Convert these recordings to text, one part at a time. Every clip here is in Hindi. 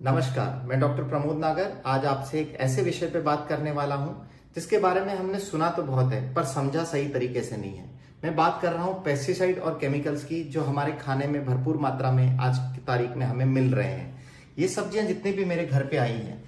नमस्कार, मैं डॉक्टर प्रमोद नागर आज आपसे एक ऐसे विषय पे बात करने वाला हूं जिसके बारे में हमने सुना तो बहुत है पर समझा सही तरीके से नहीं है। मैं बात कर रहा हूं पेस्टिसाइड और केमिकल्स की जो हमारे खाने में भरपूर मात्रा में आज की तारीख में हमें मिल रहे हैं। ये सब्जियां जितनी भी मेरे घर पे आई हैं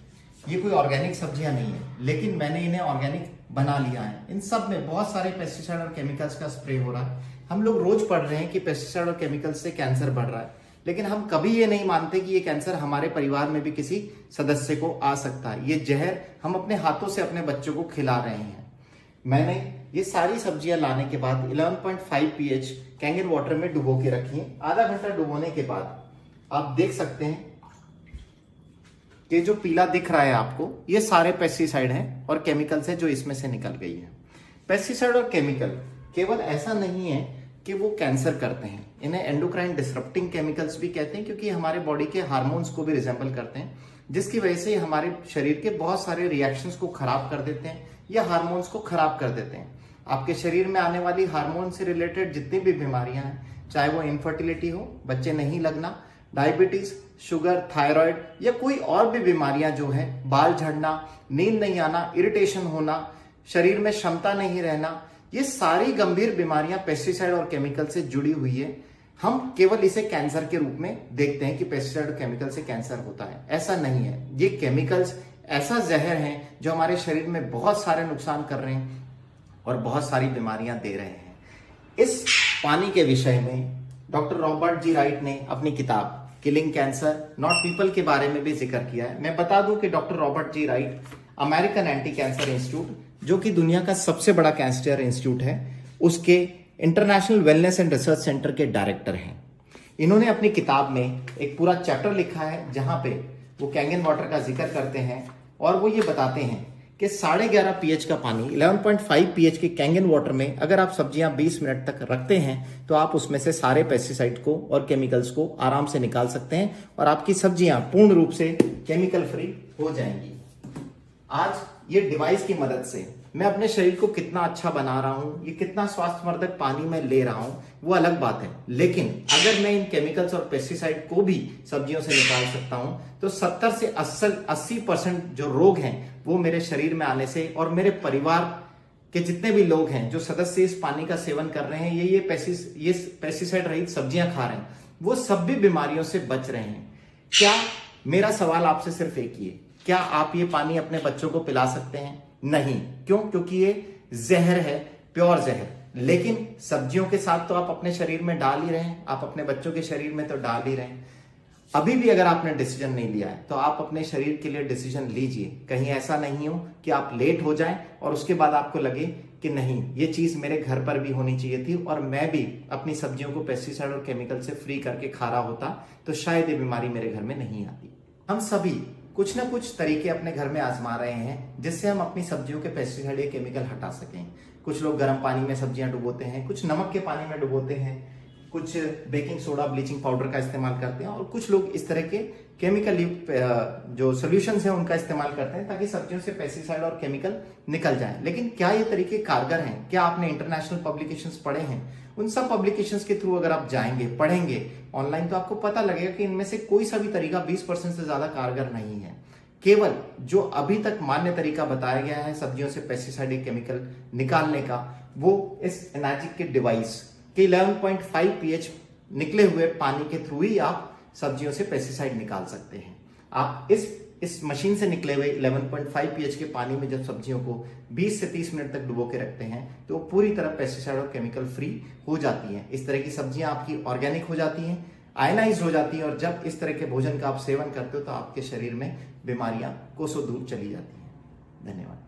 ये कोई ऑर्गेनिक सब्जियां नहीं है, लेकिन मैंने इन्हें ऑर्गेनिक बना लिया है। इन सब में बहुत सारे पेस्टिसाइड और केमिकल्स का स्प्रे हो रहा है। हम लोग रोज पढ़ रहे हैं कि पेस्टिसाइड और केमिकल्स से कैंसर बढ़ रहा है, लेकिन हम कभी ये नहीं मानते कि ये कैंसर हमारे परिवार में भी किसी सदस्य को आ सकता है। ये जहर हम अपने हाथों से अपने बच्चों को खिला रहे हैं। मैंने ये सारी सब्जियां लाने के बाद 11.5 pH कैंगन वाटर में डुबो के रखी है। आधा घंटा डुबोने के बाद आप देख सकते हैं कि जो पीला दिख रहा है आपको, ये सारे पेस्टिसाइड हैं और केमिकल्स हैं जो इसमें से निकल गई है। पेस्टिसाइड और केमिकल केवल ऐसा नहीं है कि वो कैंसर करते हैं, इन्हें एंडोक्राइन डिसरप्टिंग केमिकल्स भी कहते हैं क्योंकि हमारे बॉडी के हार्मोन्स को भी रिजेंबल करते हैं, जिसकी वजह से हमारे शरीर के बहुत सारे रिएक्शंस को खराब कर देते हैं या हार्मोन्स को खराब कर देते हैं। आपके शरीर में आने वाली हार्मोन से रिलेटेड जितनी भी बीमारियां हैं, चाहे वो इनफर्टिलिटी हो, बच्चे नहीं लगना, डायबिटीज, शुगर, थायराइड या कोई और भी बीमारियां जो है, बाल झड़ना, नींद नहीं आना, इरिटेशन होना, शरीर में क्षमता नहीं रहना, ये सारी गंभीर बीमारियां पेस्टिसाइड और केमिकल से जुड़ी हुई है। हम केवल इसे कैंसर के रूप में देखते हैं कि पेस्टिसाइड और केमिकल से कैंसर होता है, ऐसा नहीं है। ये केमिकल्स ऐसा जहर है जो हमारे शरीर में बहुत सारे नुकसान कर रहे हैं और बहुत सारी बीमारियां दे रहे हैं। इस पानी के विषय में डॉक्टर रॉबर्ट जी राइट ने अपनी किताब किलिंग कैंसर नॉट पीपल के बारे में भी जिक्र किया है। मैं बता दूं कि doctor Robert ji Wright American anti cancer institute, जो कि दुनिया का सबसे बड़ा कैंसर इंस्टीट्यूट है, उसके international wellness and research centre के डायरेक्टर हैं। इन्होंने अपनी किताब में एक पूरा चैप्टर लिखा है जहां पे वो कैंगन वाटर का जिक्र करते हैं और वो ये बताते हैं कि 11.5 pH का पानी 11.5 pH के कैंगन वाटर में अगर आप सब्जियां 20 मिनट तक रखते हैं तो आप उसमें से सारे पेस्टिसाइड को और केमिकल्स को आराम से निकाल सकते हैं और आपकी सब्जियां पूर्ण रूप से केमिकल फ्री हो जाएंगी। आज ये डिवाइस की मदद से मैं अपने शरीर को कितना अच्छा बना रहा हूं, ये कितना स्वास्थ्यवर्धक पानी में ले रहा हूं, वो अलग बात है। लेकिन अगर मैं इन केमिकल्स और पेस्टिसाइड को भी सब्जियों से निकाल सकता हूं तो 70 से 80% जो रोग हैं वो मेरे शरीर में आने से और मेरे परिवार के जितने भी लोग हैं जो सदस्य इस पानी का सेवन कर रहे हैं, ये पेस्टिसाइड रहित सब्जियां खा रहे हैं, वो सब भी बीमारियों से बच रहे हैं। क्या मेरा सवाल आपसे सिर्फ एक ही है, क्या आप ये पानी अपने बच्चों को पिला सकते हैं? नहीं। क्यों? क्योंकि ये जहर है, प्योर जहर। लेकिन सब्जियों के साथ तो आप अपने शरीर में डाल ही रहे हैं, आप अपने बच्चों के शरीर में तो डाल ही रहे हैं। अभी भी अगर आपने डिसीजन नहीं लिया है तो आप अपने शरीर के लिए डिसीजन लीजिए। कहीं ऐसा नहीं हो कि आप लेट हो जाएं और उसके बाद आपको लगे कि नहीं, ये चीज मेरे घर पर भी होनी चाहिए थी और मैं भी अपनी सब्जियों को पेस्टिसाइड और केमिकल से फ्री करके खा रहा होता तो शायद ये बीमारी मेरे घर में नहीं आती। हम सभी कुछ ना कुछ तरीके अपने घर में आजमा रहे हैं जिससे हम अपनी सब्जियों के पेस्टिसाइड या केमिकल हटा सकें। कुछ लोग गर्म पानी में सब्जियां डुबोते हैं, कुछ नमक के पानी में डुबोते हैं, कुछ बेकिंग सोडा, ब्लीचिंग पाउडर का इस्तेमाल करते हैं और कुछ लोग इस तरह के केमिकल युक्त जो सॉल्यूशंस हैं उनका इस्तेमाल करते हैं ताकि सब्जियों से पेस्टिसाइड और केमिकल निकल जाएं। लेकिन क्या ये तरीके कारगर हैं? क्या आपने इंटरनेशनल पब्लिकेशंस पढ़े हैं? उन सब पब्लिकेशंस के थ्रू अगर आप जाएंगे, पढ़ेंगे ऑनलाइन, तो आपको पता लगेगा कि इनमें से कोई सा भी तरीका 20% से ज्यादा कारगर नहीं है। केवल जो अभी तक मान्य तरीका बताया गया है सब्जियों से पेस्टिसाइड या केमिकल निकालने का, वो इस एनाजिक के डिवाइस के 11.5 pH निकले हुए पानी के थ्रू ही आप सब्जियों से पेस्टिसाइड निकाल सकते हैं। आप इस मशीन से निकले हुए 11.5 pH के पानी में जब सब्जियों को 20 से 30 मिनट तक डुबो के रखते हैं तो पूरी तरह पेस्टिसाइड और केमिकल फ्री हो जाती हैं। इस तरह की सब्जियां आपकी ऑर्गेनिक हो जाती हैं, आयनाइज हो जाती हैं और जब इस तरह के भोजन का आप सेवन करते हो तो आपके शरीर में बीमारियां कोसों दूर चली जाती हैं। धन्यवाद।